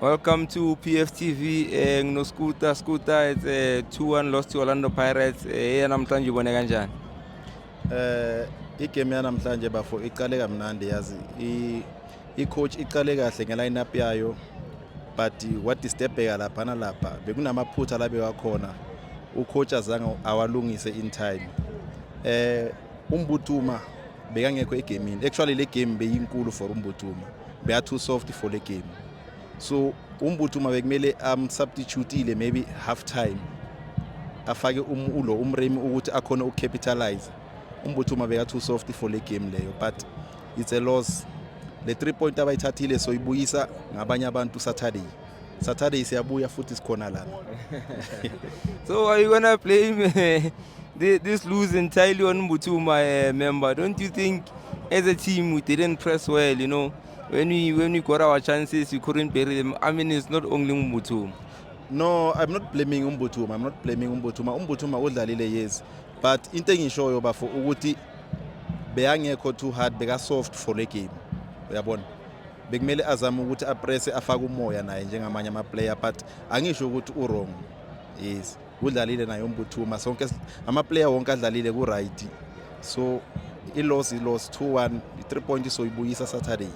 Welcome to PFTV. No Scooter. It's a 2-1 loss to Orlando Pirates. Namhlanje ubone kanjani? Igame yanamhlanje bafo iqale kamnandi yazi coach iqale kahle ngelineup yayo, but what disturbeka lapha nalapha bekunamaphutha labeka khona ucoach azange awalungise in time. Umbuthuma bekangekho egamini. Actually le game beyinkulu for Umbuthuma. Beya too soft for le game. So Umbuthuma bekumele substituteile maybe half time. Afake umremi ukuthi akhona ukcapitalize. Umbuthuma beka too soft for le game leyo, but it's a loss. Le 3 point abayithathile so ibuyisa ngabanye abantu Saturday siyabuya futhi sikhona lana. So are you gonna blame this lose entirely on Umbuthuma, member? Don't you think as a team we didn't press well, you know? When we got our chances, we couldn't bury them. I mean, it's not only Umbuthuma. No, I'm not blaming Umbuthuma. Umbuthuma udlalile yes. But into engishoyo bafo ukuthi beyangekho too hard, beka soft for le game. Uyabona? Bekumele azama ukuthi apress afake umoya naye njengamanye ama player, but angisho ukuthi wrong. Yes. Udlalile naye Umbuthuma. Sonke ama player wonke adlalile ku right. So i-loss 2-1, i-3 points so ibuyisa Saturday.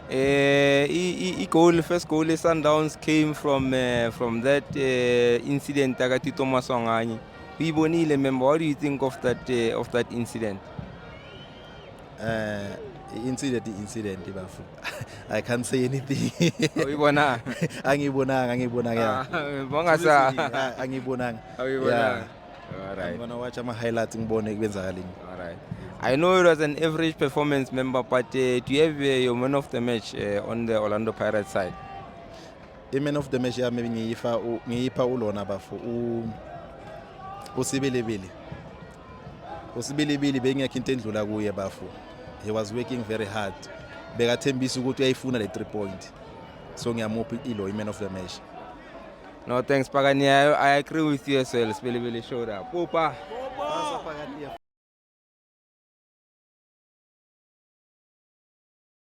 First goal Sundowns came from that incident akati Thomas Wanganye. Uyibonile, member, what do you think of that incident? Incident bafu. I can't say anything. Uyibona? Angibonanga. Bongasa. Angibonanga. Uyibona? All right. I'm gonna watch ama highlights ngibone kwenzakalini. All right. I know it was an average performance, member, but do you have your man of the match on the Orlando Pirates side? The man of the match maybe ngiyipha ulona bafu uSibilibili bengekho into endlula kuye bafu. He was working very hard. Bekathembisa ukuthi uyayifuna le 3 point. So ngiyamupha ilo man of the match. No, thanks Pagani. I agree with you as well. Sibilibili showed up. Popa.